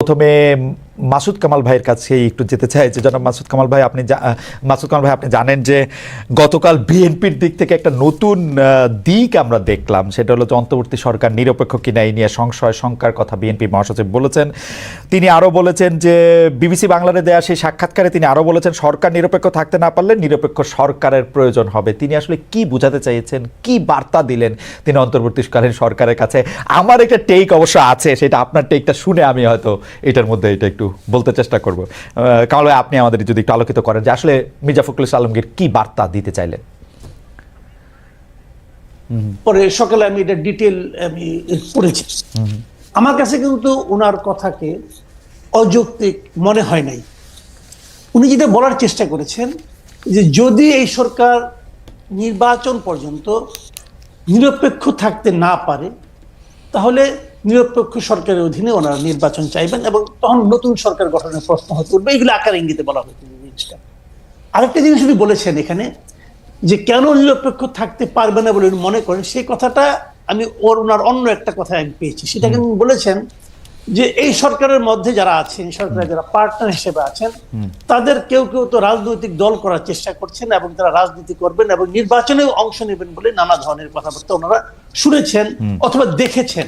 প্রথমে মাসুদ কামাল ভাইয়ের কাছে একটু যেতে চাই যে জনাব মাসুদ কামাল ভাই আপনি জানেন যে গতকাল বিএনপির দিক থেকে একটা নতুন দিক আমরা দেখলাম, সেটা হলো যে অন্তর্বর্তী সরকার নিরপেক্ষ কিনা এই নিয়ে সংশয় শঙ্কার কথা বিএনপি মহাসচিব বলেছেন। তিনি আরও বলেছেন যে বিবিসি বাংলারে দেয়া সেই সাক্ষাৎকারে তিনি আরও বলেছেন সরকার নিরপেক্ষ থাকতে না পারলে নিরপেক্ষ সরকারের প্রয়োজন হবে। তিনি আসলে কি বোঝাতে চাইছেন, কি বার্তা দিলেন তিনি অন্তর্বর্তীকালীন সরকারের কাছে? আমার একটা টেক অবশ্য আছে, সেটা আপনার টেকটা শুনে আমি হয়তো এটার মধ্যে এটা একটু বলতে চেষ্টা করব। কামাল ভাই, আপনি আমাদের যদি একটু আলোকিত করেন যে আসলে মির্জা ফখরুল ইসলাম আলমগীর কি বার্তা দিতে চাইলেন। পরে সকালে আমি এটা ডিটেল আমি পড়েছি। আমার কাছে কিন্তু ওনার কথাকে অযৌক্তিক মনে হয় নাই। উনি যেটা বলার চেষ্টা করেছেন যে যদি এই সরকার নির্বাচন পর্যন্ত নিরপেক্ষ থাকতে না পারে তাহলে নিরপেক্ষ সরকারের অধীনে ওনারা নির্বাচন চাইবেন এবং তখন নতুন সরকার গঠনের প্রশ্ন হতে উঠবে। এইগুলো আকার ইঙ্গিতে বলা হয়েছে জিনিসটা। আরেকটা জিনিস উনি বলেছেন এখানে যে কেন নিরপেক্ষ থাকতে পারবে না বলে উনি মনে করেন, সেই কথাটা আমি ওনার অন্য একটা কথা আমি পেয়েছি। সেটা কিন্তু বলেছেন যে এই সরকারের মধ্যে যারা আছেন, সরকারের যারা পার্টনার হিসেবে আছেন, তাদের কেউ কেউ তো রাজনৈতিক দল করার চেষ্টা করছেন এবং তারা রাজনীতি করবেন এবং নির্বাচনেও অংশ নেবেন বলে নানা ধরনের কথাবার্তা ওনারা শুনেছেন অথবা দেখেছেন।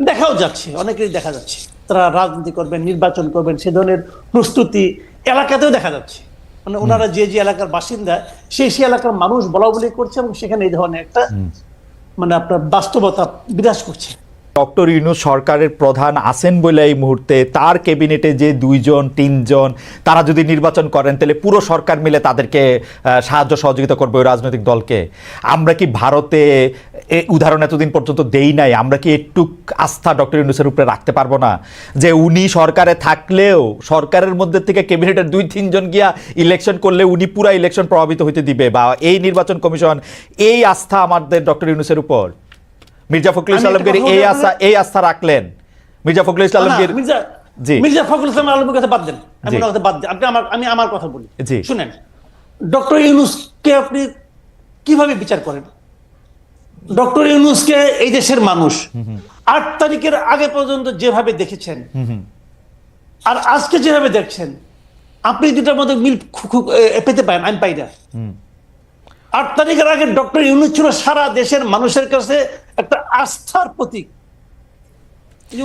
দেখাও যাচ্ছে, অনেকেরই দেখা যাচ্ছে তারা রাজনীতি করবেন, নির্বাচন করবেন, সে ধরনের প্রস্তুতি এলাকাতেও দেখা যাচ্ছে। মানে ওনারা যে যে এলাকার বাসিন্দা সেই এলাকার মানুষ বলা বলি করছে এবং সেখানে এই ধরনের একটা মানে আপনার বাস্তবতা বিরাজ করছে। ডক্টর ইউনূস সরকারের প্রধান আছেন বলে এই মুহূর্তে তার ক্যাবিনেটে যে 2-3 তারা যদি নির্বাচন করেন তাহলে পুরো সরকার মিলে তাদেরকে সাহায্য সহযোগিতা করবে ওই রাজনৈতিক দলকে। আমরা কি ভারতে উদাহরণ এতদিন পর্যন্ত দেই নাই? আমরা কি একটু আস্থা ডক্টর ইউনূসের উপরে রাখতে পারবো না যে উনি সরকারে থাকলেও সরকারের মধ্যে থেকে ক্যাবিনেটের 2-3 জন গিয়া ইলেকশন করলে উনি পুরা ইলেকশন প্রভাবিত হইতে দিবে, বা এই নির্বাচন কমিশন, এই আস্থা আমাদের ডক্টর ইউনূসের উপর? মির্জা ফখরুল ইসলাম আলমগীর এই আস্থা রাখলেন? মির্জা ফখরুল ইসলাম আলমগীর মির্জা ফখরুল ইসলাম আলমগীর কথা বাদ দেন, আমি আমার কথা বলি। শুনেন, ডক্টর ইউনূসকে আপনি কিভাবে বিচার করেন? ডক্টর ইউনূসকে এই দেশের মানুষ 8 তারিখের আগে পর্যন্ত যেভাবে দেখেছেন আর আজকে যেভাবে দেখছেন, আপনি দুটার মধ্যে মিল পেতে পারেন, আমি পাই না। 8 তারিখের আগে ডক্টর ইউনূস ছিল সারা দেশের মানুষের কাছে একটা আস্থার প্রতীক,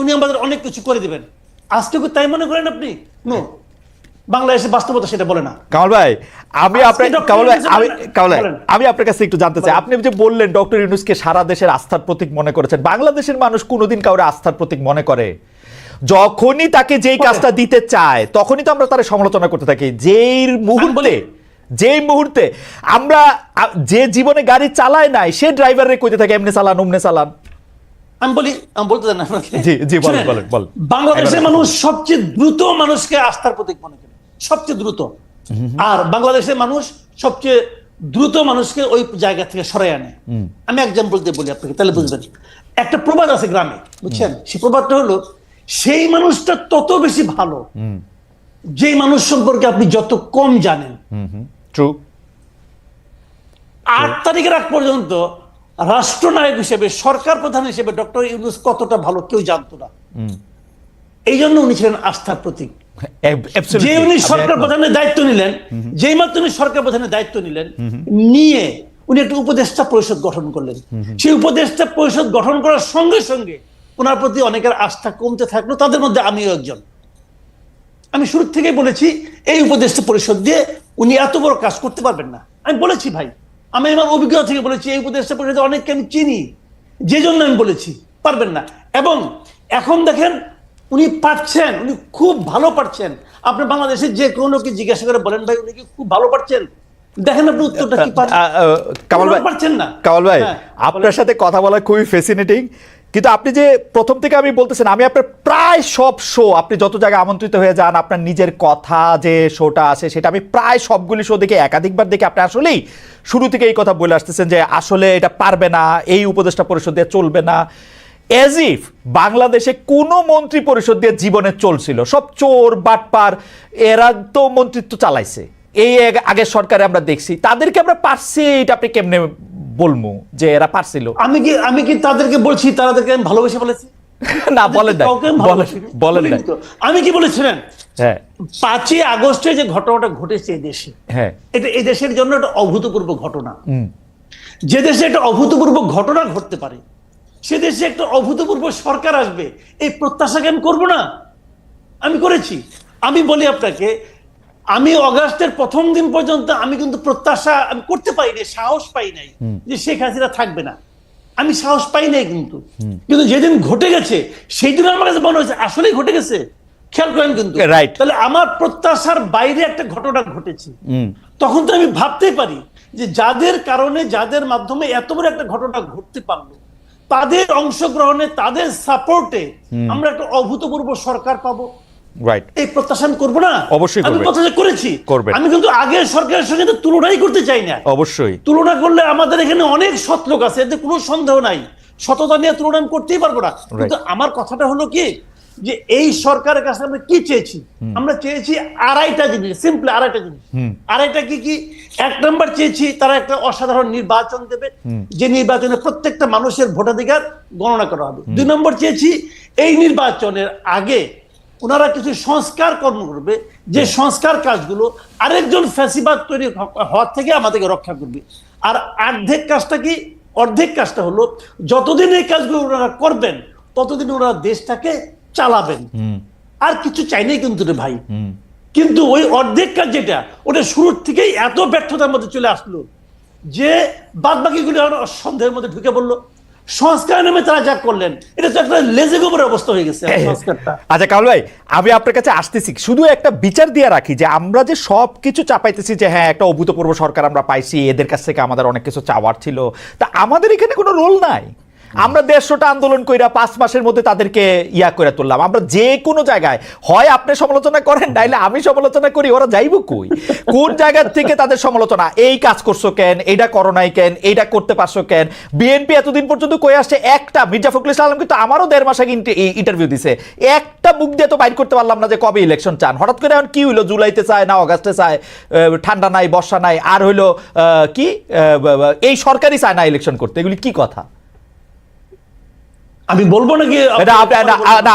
উনি আমাদের অনেক কিছু করে দিবেন। আজকে তাই মনে করেন আপনি? নো, বাংলাদেশের বাস্তবতা সেটা বলে না। কামাল ভাই, আমি আপনার কাছে একটু জানতে চাই, আপনি যে বললেন ডক্টর ইউনূসকে সারা দেশের আস্থার প্রতীক মনে করেছেন, বাংলাদেশের মানুষ কোনোদিন কাউরে আস্থার প্রতীক মনে করে? যখনই তাকে যেই কাজটা দিতে চায় তখনই তো আমরা তার সমালোচনা করতে থাকি। যেই মুহূর্তে আমরা যে জীবনে গাড়ি চালায় নাই সে ড্রাইভারে কইতে থাকে এমনি চালান অমনে চালান। আমি বলতে দেন আপনাকে। জি বলেন। বাংলাদেশের মানুষ সবচেয়ে দ্রুত মানুষকে আস্থার প্রতীক মনে করে, সবচেয়ে দ্রুত। আর বাংলাদেশের মানুষ সবচেয়ে দ্রুত মানুষকে ওই জায়গা থেকে সরাই আনে। আমি এক্সাম্পল দিয়ে বলি আপনাকে, তাহলে বুঝবেন। একটা প্রবাদ আছে গ্রামে, বুঝছেন? সেই প্রবাদটা হলো, সেই মানুষটা তত বেশি ভালো যেই মানুষ সম্পর্কে আপনি যত কম জানেন। 8 তারিখের আগ পর্যন্ত রাষ্ট্রনায়ক হিসেবে, সরকার প্রধান হিসেবে ডক্টর ইউনূস কতটা ভালো কেউ জানতো না। এই জন্য উনি ছিলেন আস্থার প্রতীক। যে উনি সরকার প্রধানের দায়িত্ব নিলেন, যেই মাত্র উনি সরকার প্রধানের দায়িত্ব নিলেন, নিয়ে উনি একটা উপদেষ্টা পরিষদ গঠন করলেন। সেই উপদেষ্টা পরিষদ গঠন করার সঙ্গে সঙ্গে ওনার প্রতি অনেকের আস্থা কমতে থাকলো, তাদের মধ্যে আমিও একজন। আমি শুরু থেকেই বলেছি এই উপদেষ্টা পরিষদ দিয়ে উনি এত বড় কাজ করতে পারবেন না। আমি বলেছি ভাই, আমি আমার অভিজ্ঞতা থেকে বলেছি, এই উপদেষ্টা পরিষদে অনেককে আমি চিনি, যে জন্য আমি বলেছি পারবেন না। এবং এখন দেখেন উনি পারছেন, উনি খুব ভালো পারছেন। আপনি বাংলাদেশের যে কোনো কি জিজ্ঞাসা করে বলেন, ভাই উনি কি খুব ভালো পারছেন? দেখেন আপনি উত্তরটা কি পারছেন না। কামাল ভাই, আপনার সাথে কথা বলা খুবই ফ্যাসিনেটিং, কিন্তু আপনি যে প্রথম থেকে আমি বলতেছেন, আমি আপনার প্রায় সব শো, আপনি যত জায়গায় আমন্ত্রিত হয়ে যান, আপনার নিজের কথা যে শোটা আছে সেটা আমি প্রায় সবগুলি শো দেখে একাধিকবার দেখে আপনি আসলেই শুরু থেকে এই কথা বলে আসতেছেন যে আসলে এটা পারবে না, এই উপদেষ্টা পরিষদ দিয়ে চলবে না। এজ ইফ বাংলাদেশে কোনো মন্ত্রী পরিষদ দিয়ে জীবনে চলছিল, সব চোর বাটপার, এরা তো মন্ত্রিত্ব চালাইছে। এই আগের সরকারে আমরা দেখছি, তাদেরকে আমরা পারছি, এটা আপনি কেমনে বলবো যে এরা পারছিল? আমি কি তাদেরকে বলছি তাদেরকে আমি ভালোবেসে বলেছি? না বলেন না, কাউকে আমি ভালোবাসি না। বলেন না। আমি কি বলেছিলেন হ্যাঁ 5ই আগস্টে যে ঘটনাটা ঘটেছে এই দেশে, হ্যাঁ এটা এই দেশের জন্য একটা অভূতপূর্ব ঘটনা। যে দেশে একটা অভূতপূর্ব ঘটনা ঘটতে পারে, সে দেশে একটা অভূতপূর্ব সরকার আসবে, এই প্রত্যাশাকে আমি করবো না? আমি করেছি। আমি বলি আপনাকে, আমি অগাস্টের প্রথম দিন পর্যন্ত আমি কিন্তু প্রত্যাশা আমি করতে পারিনি, সাহস পাই নাই যে শেখ হাসিনা থাকবে না। আমি সাহস পাই নাই, কিন্তু কিন্তু যেদিন ঘটে গেছে সেই দিন আমার কাছে মনে হয়েছে আসলেই ঘটে গেছে। খেয়াল করেন কিন্তু, Right. তাহলে আমার প্রত্যাশার বাইরে একটা ঘটনা ঘটেছে। তখন তো আমি ভাবতেই পারি যে যাদের কারণে, যাদের মাধ্যমে এত বড় একটা ঘটনা ঘটতে পারলো, তাদের অংশগ্রহণে, তাদের সাপোর্টে আমরা একটা অভূতপূর্ব সরকার পাবো, রাইট। এই প্রত্যাশা আমি করবো না? অবশ্যই আমি করবেন। প্রত্যাশা করেছি। করবেন। আমি কিন্তু আগের সরকারের সঙ্গে তো তুলনাই করতে চাই না। অবশ্যই তুলনা করলে আমাদের এখানে অনেক সৎ লোক আছে, এতে কোনো সন্দেহ নাই। সততা নিয়ে তুলনা আমি করতেই পারবো না। কিন্তু আমার কথাটা হলো কি, যে এই সরকারের কাছে আমরা কি চেয়েছি? আমরা চেয়েছি আড়াইটা জিনিস, সিম্পল আড়াইটা জিনিস। আড়াইটা কি কি? 1 নম্বর চেয়েছি তারা একটা অসাধারণ নির্বাচন দেবে, যে নির্বাচনে প্রত্যেকটা মানুষের ভোটাধিকার গণনা করা হবে। 2 নম্বর চেয়েছি এই নির্বাচনের আগে ওনারা কিছু সংস্কার কর্ম করবে, যে সংস্কার কাজগুলো আরেকজন ফ্যাসিবাদ তৈরি হওয়ার থেকে আমাদেরকে রক্ষা করবে। আর অর্ধেক কাজটা হলো, যতদিন এই কাজগুলো ওনারা করবেন ততদিন ওনারা দেশটাকে চালাবেন। আর কিছু চাইনি কিন্তু রে ভাই। কিন্তু ওই অর্ধেক কাজ যেটা, ওটা শুরুর থেকেই এত ব্যর্থতার মধ্যে চলে আসলো যে বাদ বাকিগুলো সন্দেহের মধ্যে ঢুকে পড়লো। সংস্কার নামে তারা যা করলেন, এটা তো একটা লেজে গোবরের অবস্থা হয়ে গেছে সংস্কারটা। আচ্ছা কামাল ভাই, আমি আপনার কাছে আসতেছি, শুধু একটা বিচার দিয়ে রাখি যে আমরা যে সব কিছু চাপাইতেছি যে হ্যাঁ একটা অভূতপূর্ব সরকার আমরা পাইছি, এদের কাছ থেকে আমাদের অনেক কিছু চাওয়ার ছিল, তা আমাদের এখানে কোনো রোল নাই। আমরা 150টা আন্দোলন কইরা 5 মাসের মধ্যে তাদেরকে ইয়া করে তুললাম। আমরা যে কোনো জায়গায় হয় আপনি সমালোচনা করেন, নাইলে আমি সমালোচনা করি, ওরা যাইবো কই? কোন জায়গা থেকে তাদের সমালোচনা? এই কাজ করছো কেন, এইটা করো নাই কেন, এইটা করতে পারছো কেন? বিএনপি এতদিন পর্যন্ত কই আসছে, একটা মির্জা ফখরুল ইসলাম কিন্তু আমারও 1.5 মাস আগে ইন্টারভিউ দিছে, একটা মুখ দিয়ে তো বাইর করতে পারলাম না যে কবে ইলেকশন চান। হঠাৎ করে এখন কি হইলো, জুলাইতে চায় না অগাস্টে চায়, ঠান্ডা নাই বর্ষা নাই, আর হইলো কি এই সরকারই চায় না ইলেকশন করতে, এগুলি কি কথা? আমি বলবো নাকি?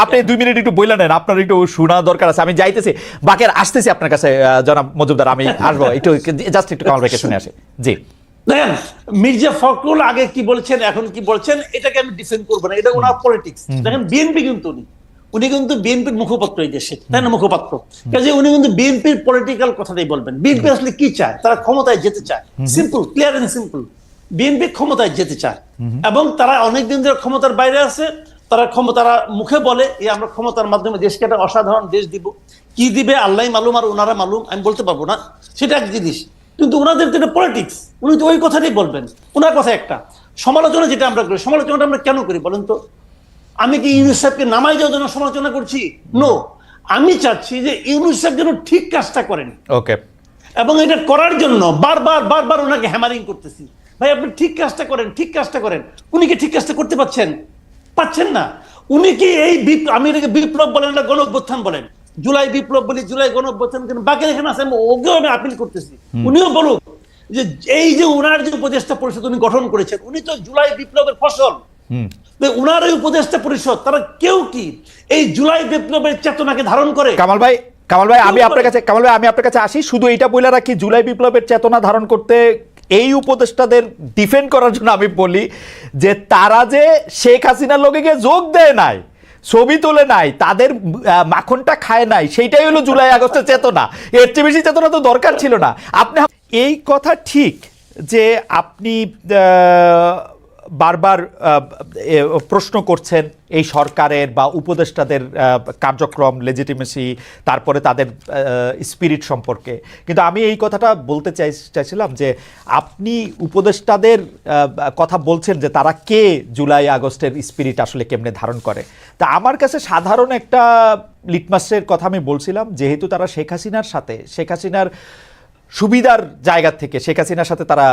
আপনি 2 মিনিট একটু বইলা নেন, আপনার একটু শোনা দরকার আছে। আমি যাইতেছি, বাকের আসতেছি আপনার কাছে জনাব মজুমদার, আমি আসবো একটু, জাস্ট একটু কামাল ভাইকে শুনে আসি। জি দেখেন, মির্জা ফখরুল আগে কি বলছেন, এখন কি বলছেন, এটাকে আমি ডিফেন্ড করবো না, এটা ওনার পলিটিক্স। দেখেন বিএনপি কিন্তু উনি কিন্তু বিএনপির মুখপাত্র এই দেশে, তাই না? মুখপাত্র, কাজে উনি কিন্তু বিএনপির পলিটিক্যাল কথাটাই বলবেন। বিএনপি আসলে কি চায়? তারা ক্ষমতায় যেতে চায়, simple, clear and simple. BNP ক্ষমতায় যেতে চায় এবং তারা অনেকদিন ধরে ক্ষমতার বাইরে আছে। তারা মুখে বলে আমরা ক্ষমতার মাধ্যমে দেশকে একটা অসাধারণ দেশ দিব। কি দিবে আল্লাহ মালুম আর ওনারা মালুম, আমি বলতে পারবো না, সেটা এক জিনিস। কিন্তু ওনাদের তো পলিটিক্স, উনি তো ওই কথাটাই বলবেন। ওনার কথা একটা। সমালোচনা যেটা আমরা করি, সমালোচনাটা আমরা কেন করি বলেন তো? আমি কি ইউনূস সাহেবকে নামাই যাওয়ার জন্য সমালোচনা করছি? নো, আমি চাচ্ছি যে ইউনূস সাহেব যেন ঠিক কাজটা করেন। ওকে। এবং এটা করার জন্য বারবার ওনাকে হ্যামারিং করতেছি, ভাই আপনি ঠিক কাজটা করেন, ঠিক কাজটা করেন। উনি কি ঠিক কাজটা করতে পাচ্ছেন না? উনি কি এই আমি এটাকে বিপ্লব বলেন না গণ অভ্যুত্থান বলেন, জুলাই বিপ্লব বলি, জুলাই গণ অভ্যুত্থান, বাকি এখানে আছে, ওকেও আমি আপিল করতেছি। উনিও বলুন যে এই যে উনার যে উপদেষ্টা পরিষদ উনি গঠন করেছেন, উনি তো জুলাই বিপ্লবের ফসল। উনার এই উপদেষ্টা পরিষদ তারা কেউ কি এই জুলাই বিপ্লবের চেতনাকে ধারণ করে? কামাল ভাই আমি আপনার কাছে আসি, শুধু এইটা বলে রাখি, জুলাই বিপ্লবের চেতনা ধারণ করতে এই উপদেষ্টাদের ডিফেন্ড করার জন্য আমি বলি যে তারা যে শেখ হাসিনার লগে গিয়ে যোগ দেয় নাই, ছবি তোলে নাই, তাদের মাখনটা খায় নাই, সেইটাই হলো জুলাই আগস্টের চেতনা। এর চেয়ে বেশি চেতনা তো দরকার ছিল না। আপনি এই কথা ঠিক যে আপনি বারবার প্রশ্ন করছেন এই সরকারের বা উপদেষ্টাদের কার্যক্রম, লেজিটিমেসি, তারপরে তাদের স্পিরিট সম্পর্কে, কিন্তু আমি এই কথাটা বলতে চাইছিলাম যে আপনি উপদেষ্টাদের কথা বলছেন যে তারা কে জুলাই আগস্টের স্পিরিট আসলে কেমনে ধারণ করে। তা আমার কাছে সাধারণ একটা লিটমাসের কথা আমি বলছিলাম, যেহেতু তারা শেখ হাসিনার সুবিধার জায়গা থেকে শেখ হাসিনার সাথে তারা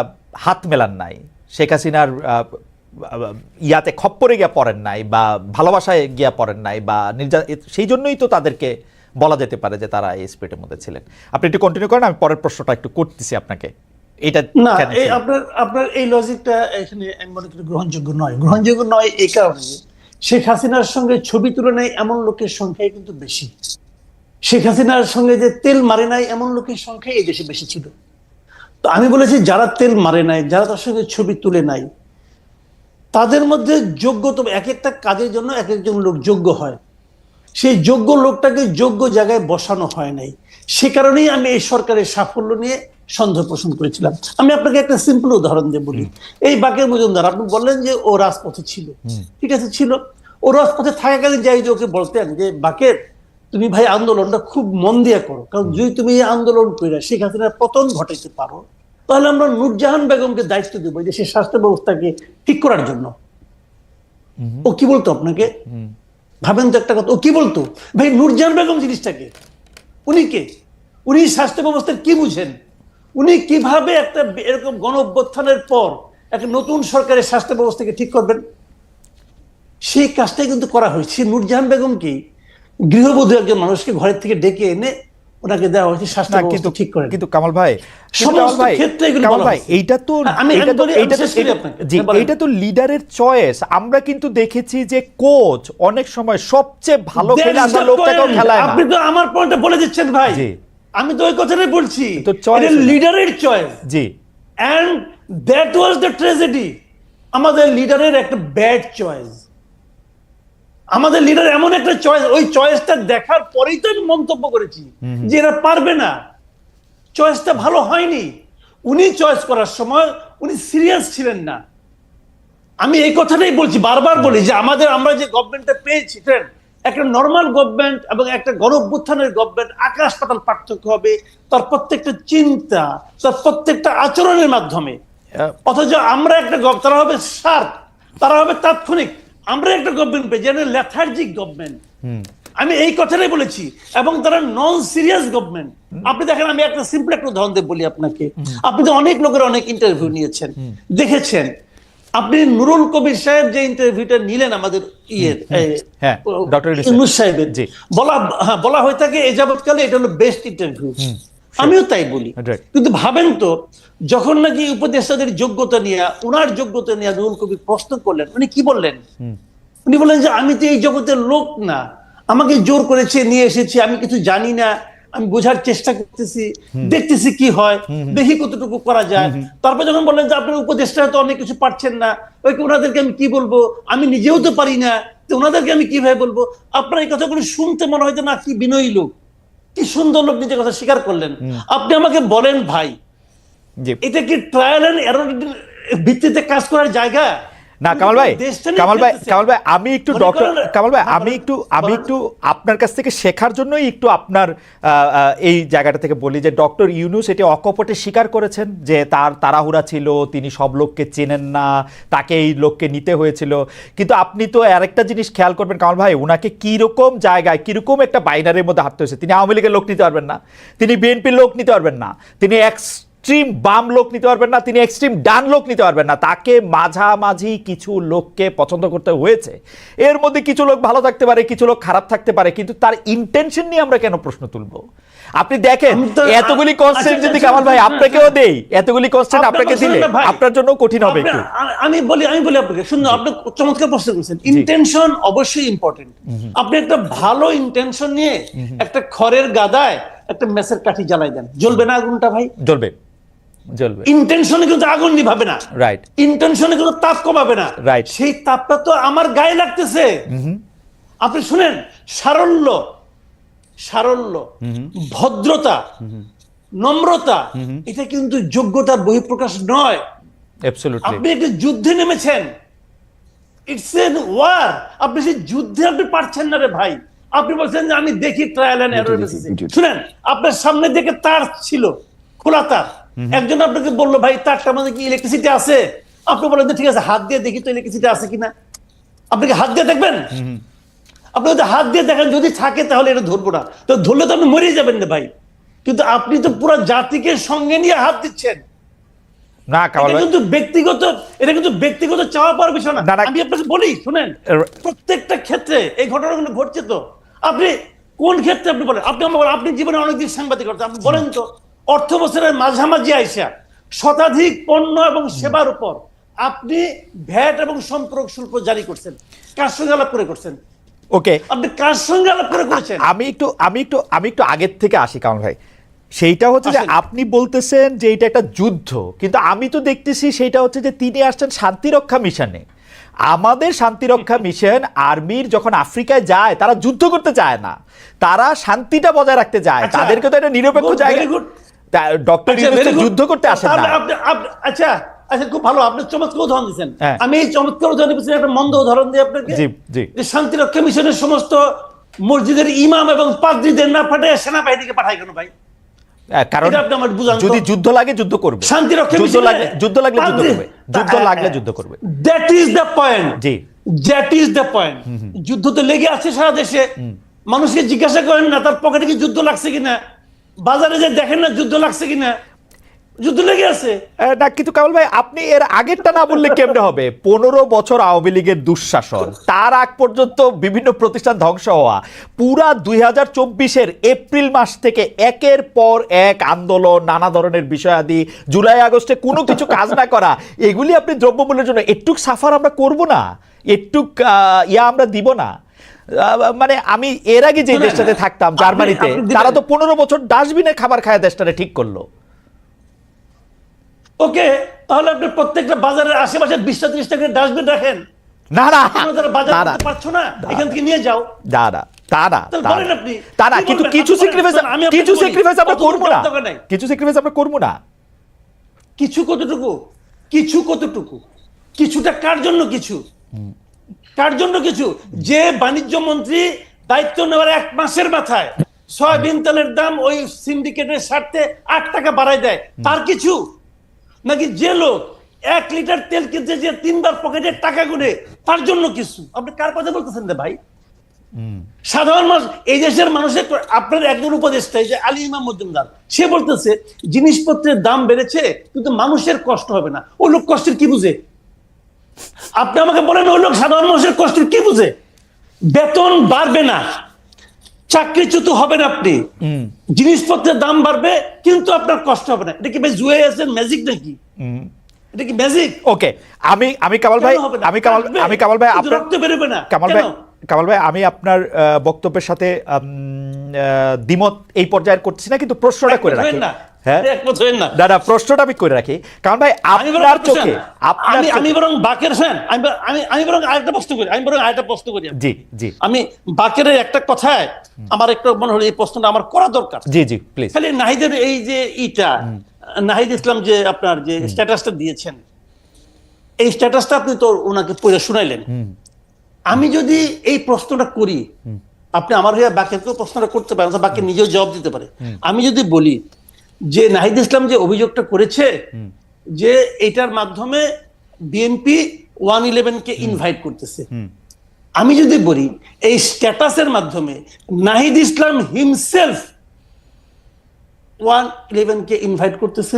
হাত মেলান নাই, শেখ হাসিনার ইয়াতে খপ্পরে গিয়া পড়েন নাই, বা ভালোবাসায় গিয়া পড়েন নাই, বা সেই জন্যই তো তাদেরকে বলা যেতে পারে যে তারা এই স্পিরিটের মধ্যে ছিলেন। আপনি একটু কন্টিনিউ করেন, আমি পরের প্রশ্নটা একটু করতেছি আপনাকে। এটা না, আপনার এই লজিকটা এখানে আমি মনে করি গ্রহণযোগ্য নয় এই কারণে শেখ হাসিনার সঙ্গে ছবি তুলে নেয় এমন লোকের সংখ্যাই কিন্তু বেশি। শেখ হাসিনার সঙ্গে যে তেল মারে নাই এমন লোকের সংখ্যাই এই দেশে বেশি ছিল। তো আমি বলেছি যারা তেল মারে নাই, যারা তার সঙ্গে ছবি তুলে নাই, তাদের মধ্যে যোগ্যতা, এক একটা কাজের জন্য এক একজন লোক যোগ্য হয়, সেই যোগ্য লোকটাকে যোগ্য জায়গায় বসানো হয় নাই। সে কারণেই আমি এই সরকারের সাফল্য নিয়ে সন্দেহ পোষণ করেছিলাম। আমি আপনাকে একটা সিম্পল উদাহরণ দিয়ে বলি। এই বাকের মজুমদার, আপনি বললেন যে ও রাজপথে ছিল, ঠিক আছে ছিল, ও রাজপথে থাকাকালীন যাই যে ওকে বলতেন যে বাকের তুমি ভাই আন্দোলনটা খুব মন দিয়ে করো, কারণ যদি তুমি এই আন্দোলন করে শেখ হাসিনার পতন ঘটাইতে পারো তাহলে আমরা নূরজাহান বেগমকে দায়িত্ব দেবো দেশের স্বাস্থ্য ব্যবস্থাকে ঠিক করার জন্য। ও কি বলতো আপনাকে? ভাবেন তো একটা কথা, ও কি বলতো? ভাই নূরজাহান বেগম জিনিসটাকে, উনি কে? উনি স্বাস্থ্য ব্যবস্থার কি বুঝেন? উনি কিভাবে একটা এরকম গণ অভ্যুত্থানের পর একটা নতুন সরকারের স্বাস্থ্য ব্যবস্থাকে ঠিক করবেন? সেই কাজটাই কিন্তু করা হয়েছে। নূরজাহান বেগম কি গৃহবধূ একজন মানুষকে ঘরের থেকে ডেকে এনে ওনাকে দেওয়া হয়েছে স্বাস্থ্য ব্যবস্থা ঠিক করে। কিন্তু কামাল ভাই, এইটা তো লিডারের চয়েস। আমরা কিন্তু দেখেছি যে কোচ অনেক সময় সবচেয়ে ভালো খেলে আসা লোকটাকেও খেলায় না। আপনি তো আমার পয়েন্টটা বলে দিচ্ছেন ভাই, আমি তো ওই কথাটাই বলছি, এটা লিডারের চয়েস। জি, and that was the tragedy. আমাদের লিডারের একটা ব্যাড চয়েস, আমাদের লিডার এমন একটা চয়েস, ওই চয়েসটা দেখার পরেই তো আমি মন্তব্য করেছি যে এরা পারবে না, চয়েসটা ভালো হয়নি। উনি চয়েস করার সময় উনি সিরিয়াস ছিলেন না। আমি এই কথাটাই বলছি, বারবার বলি যে আমরা যে গভর্নমেন্টটা পেয়েছি, একটা নর্মাল গভর্নমেন্ট এবং একটা গণ অভ্যুত্থানের গভর্নমেন্ট আকাশ পাতাল পার্থক্য হবে তার প্রত্যেকটা চিন্তা, তার প্রত্যেকটা আচরণের মাধ্যমে। অথচ আমরা একটা তারা হবে শার্প, তারা হবে তাৎক্ষণিক। আমরা একটা গভর্নমেন্ট পেয়েছি লেথার্জিক গভর্নমেন্ট, আমি এই কথাটাই বলেছি, এবং তারা নন সিরিয়াস গভর্নমেন্ট। আপনি দেখেন, আমি একটা সিম্পল একটা উদাহরণ দিয়ে বলি আপনাকে। আপনি তো অনেক লোকের অনেক ইন্টারভিউ নিয়েছেন, দেখেছেন। আপনি নুরুল কবির সাহেব যে ইন্টারভিউটা নিলেন আমাদের ইউনূস সাহেবের, বলা হয়ে থাকে এ যাবৎকালে এটা হলো বেস্ট ইন্টারভিউ। আমিও তাই বলি। কিন্তু ভাবেন তো, যখন নাকি উপদেষ্টাদের যোগ্যতা নিয়ে, ওনার যোগ্যতা নিয়ে নুরুল কবির প্রশ্ন করলেন, উনি কি বললেন? উনি বললেন যে আমি তো এই জগতের লোক না, আমাকে জোর করেছে নিয়ে এসেছি, আমি কিছু জানি না, আমি বোঝার চেষ্টা করতেছি, দেখতেছি কি হয়, দেখি কতটুকু করা যায়। তারপর যখন বললেন যে আপনার উপদেষ্টা তো অনেক কিছু পারছেন না, ওনাদেরকে আমি কি বলবো, আমি নিজেও তো পারি না, তো ওনাদেরকে আমি কিভাবে বলবো? আপনার এই কথাগুলো শুনতে মনে হয় যে না, কি বিনয়ী লোক, কি সুন্দর লোক, নিজের কথা স্বীকার করলেন। আপনি আমাকে বলেন ভাই, এটা কি ট্রায়াল এন্ড এরর ভিত্তিতে কাজ করার জায়গা? না কামাল ভাই, আমি একটু আপনার কাছ থেকে শেখার জন্যই একটু আপনার এই জায়গাটা থেকে বলি যে ডক্টর ইউনূস এটি অকপটে স্বীকার করেছেন যে তার তাড়াহুড়া ছিল, তিনি সব লোককে চেনেন না, তাকে এই লোককে নিতে হয়েছিল। কিন্তু আপনি তো আরেকটা জিনিস খেয়াল করবেন কামাল ভাই, উনাকে কিরকম জায়গায়, কিরকম একটা বাইনারির মধ্যে হাঁটতে হয়েছে। তিনি আওয়ামী লীগের লোক নিতে পারবেন না, তিনি বিএনপির লোক নিতে পারবেন না, তিনি এক্সট্রিম বাম লোক নিতে পারবেন না, তিনি এক্সট্রিম ডান লোক নিতে পারবেন না। তাকে মাঝামাঝি কিছু লোককে পছন্দ করতে হয়েছে। এর মধ্যে কিছু লোক ভালো থাকতে পারে, কিছু লোক খারাপ থাকতে পারে, কিন্তু তার ইন্টেনশন নিয়ে আমরা কেন প্রশ্ন তুলবো? আপনি দেখেন, এতগুলি কনস্ট্যান্ট যদি কামাল ভাই আপনাকেও দেই, এতগুলি কনস্ট্যান্ট আপনাকে দিলে আপনার জন্য কঠিন হবে একটু। আমি বলি আপনাকে, শুনুন, আপনি চমৎকার প্রশ্ন করেছেন। ইন্টেনশন অবশ্যই ইম্পর্টেন্ট। আপনি একটা ভালো ইন্টেনশন নিয়ে একটা খড়ের গাদায় একটা মেসের কাঠি জ্বালাই দেন, জ্বলবে না আগুনটা ভাই? জ্বলবে। ইন্টেনশনে কিন্তু আগুন নিভাবে না, রাইট? ইন্টেনশনে কিন্তু তাপ কমাবে না, রাইট? সেই তাপটা তো আমার গায়ে লাগতেছে। আপনি শুনেন, সারল্য, ভদ্রতা, নম্রতা, এটা কিন্তু যোগ্যতার বহিঃপ্রকাশ নয়। আপনি একটা যুদ্ধে নেমেছেন, ইটস এন ওয়ার। আপনি সেই যুদ্ধে আপনি পারছেন না রে ভাই। আপনি বলছেন যে আমি দেখি ট্রায়াল এন্ড এরর বেসিসে। শুনেন, আপনার সামনে দিকে তার ছিল, খোলা তার, একজন আপনাকে বললো ভাই তারটার মধ্যে কি ইলেকট্রিসিটি আছে? আপনি বলেন ঠিক আছে, হাত দিয়ে দেখি তো ইলেকট্রিসিটি আছে কিনা। আপনি কি হাত দিয়ে দেখবেন? আপনি যদি হাত দিয়ে দেখেন, যদি থাকে তাহলে এটা ধরবো না, তো ধরলে তো আপনি মরে যাবেন না ভাই। কিন্তু আপনি তো পুরো জাতিকে সঙ্গে নিয়ে হাত দিচ্ছেন। না, এটা কিন্তু ব্যক্তিগত চাওয়া পাওয়ার বিষয় না। আমি আপনাকে বলি, শুনেন, প্রত্যেকটা ক্ষেত্রে এই ঘটনাগুলো ঘটছে। তো আপনি কোন ক্ষেত্রে আপনি বলেন? আপনি জীবনে অনেকদিন সাংবাদিকতা, আপনি বলেন তো, অর্থ বছরের মাঝামাঝি আইসা শতাধিক পণ্য এবং সেবার উপর আপনি ভ্যাট এবং সম্পর্ক শুল্ক জারি করছেন, কার সঙ্গে আলাপ করে করছেন? ওকে, আপনি কার সঙ্গে আলাপ করে করেছেন? আমি একটু আগের থেকে আসি কামাল ভাই। সেইটা হচ্ছে যে আসেন। আপনি বলতেছেন যে এটা একটা যুদ্ধ, কিন্তু আমি তো দেখতেছি সেইটা হচ্ছে যে তিনি আসছেন শান্তিরক্ষা মিশনে। আমাদের শান্তিরক্ষা মিশন আর্মির যখন আফ্রিকায় যায় তারা যুদ্ধ করতে চায় না, তারা শান্তিটা বজায় রাখতে যায়। আচ্ছা, তাদেরকে তো একটা নিরপেক্ষ good, জায়গা, very good. ডক্টর আচ্ছা, ইউনূস very good. যুদ্ধ করতে আসেন তাহলে না। আচ্ছা আচ্ছা, খুব ভালো, আপনি চমৎকার উদাহরণ দিচ্ছেন। হ্যাঁ। আমি এই চমৎকার উদাহরণ দিচ্ছি, একটা মন্দ উদাহরণ দিই আপনাকে। জি, জি। যে শান্তিরক্ষা মিশনের সমস্ত মসজিদের ইমাম এবং পাদ্রীদের না পাঠায় সেনাবাহিনীকে পাঠায় কেন ভাই? কারণ এটা আপনি আমার বুঝান তো। যদি যুদ্ধ লাগে যুদ্ধ করবে, শান্তিরক্ষা যুদ্ধ মিশনে লাগলে যুদ্ধ করবে, যুদ্ধ লাগলে যুদ্ধ করবে। That is the point. G. That is the point. যুদ্ধ তো লেগে আছে সারা দেশে। মানুষকে জিজ্ঞাসা করেন না তার পকেটে কি যুদ্ধ লাগছে কিনা, বাজারে যে দেখেন না যুদ্ধ লাগছে কিনা, যুদ্ধ লেগে আছে। না, কিন্তু কামাল ভাই আপনি এর আগেরটা না বললে কেমনে হবে? 15 বছর আওয়ামী লীগের দুঃশাসন, তার আগ পর্যন্ত বিভিন্ন প্রতিষ্ঠান ধ্বংস হওয়া, পুরা 2024-এর এপ্রিল মাস থেকে একের পর এক আন্দোলন, নানা ধরনের বিষয়াদি, জুলাই আগস্টে কোনো কিছু কাজ না করা, এগুলি আপনি দ্রব্যমূল্যের জন্য একটুক সাফার আমরা করব না, একটুক আমরা দিব না? মানে আমি এর আগে যে দেশটাতে থাকতাম জার্মানিতে, তারা তো 15 বছর ডাস্টবিনের খাবার খায় দেশটারে ঠিক করলো। ওকে, তাহলে আপনি প্রত্যেকটা বাজারের আশেপাশে 20টা 30টা করে ডাস্টবিন রাখেন। না না আপনারা বাজার করতে পারছো না, এখান থেকে নিয়ে যাও। না না তা না তাহলে তা বলেন না। আপনি, তা না, কি কিন্তু বলবেন? কিছু আপনি বলেন, স্যাক্রিফাইস আমি আপনাকে কিছু বলি, স্যাক্রিফাইস আমরা অত করব না, দরকার নাই। কিছু স্যাক্রিফাইস আমরা করব না। কিছু কতটুকু? কিছু কতটুকু? কিছুটা কার জন্য কিছু? কার জন্য কিছু? যে বাণিজ্য মন্ত্রী দায়িত্ব নেওয়ার 1 মাসের মাথায় সয়াবিন তেলের দাম ওই সিন্ডিকেটের স্বার্থে 8 টাকা বাড়ায় দেয়, তার কিছু? নাকি যে লোক 1 লিটার তেল কিনতে যে 3 বার পকেটের টাকা গুনে, তার জন্য কিছু? আপনি কার কথা বলতেছেন রে ভাই? সাধারণ মানুষ, এই দেশের মানুষের, আপনার একজন উপদেষ্টা এই যে আলী ইমাম মজুমদার, সে বলতেছে জিনিসপত্রের দাম বেড়েছে কিন্তু মানুষের কষ্ট হবে না। ওই লোক কষ্টের কি বুঝে? আপনি আমাকে বলেন, ওই লোক সাধারণ মানুষের কষ্টের কি বুঝে? বেতন বাড়বে না, চাকরিচ্যুত হবেন আপনি, জিনিসপত্রের দাম বাড়বে কিন্তু আপনার কষ্ট হবে না। এটা কি ভাই জুয়ে আছেন, ম্যাজিক নাকি? এটা কি ম্যাজিক? ওকে, আমি কামাল ভাই, আমি কামাল ভাই আপনার রক্ত বেরোবে না কামাল ভাই আমি আপনার বক্তব্যের সাথে দ্বিমত এই পর্যায়ে করছি না, কিন্তু প্রশ্নটা করে রাখি। হ্যাঁ, না না, প্রশ্নটা আমি করে রাখি কারণ ভাই আপনার চোখে আমি বরং বাকের ফ্যান, আমি বরং আরেকটা প্রশ্ন করি। জি জি, আমি বাকের একটা কথায় আমার একটু মনে হলো এই প্রশ্নটা আমার করা দরকার। জি জি প্লিজ। খালি নাহিদের এই যে নাহিদ ইসলাম যে আপনার যে স্ট্যাটাসটা দিয়েছেন, এই স্ট্যাটাসটা আপনি তো ওনাকে পড়ে শুনাইলেন। আমি যদি এই প্রশ্নটা করি, আপনি আমার হয়ে বাকেরকেও প্রশ্নটা করতে পারেন, বাকি নিজেও জবাব দিতে পারে। আমি যদি বলি যে নাহিদ ইসলাম যে অভিযোগটা করেছে যে এটার মাধ্যমে বিএনপি 111-কে ইনভাইট করতেছে, আমি যদি বলি এই স্ট্যাটাসের মাধ্যমে নাহিদ ইসলাম হিমসেলফ 111-কে ইনভাইট করতেছে,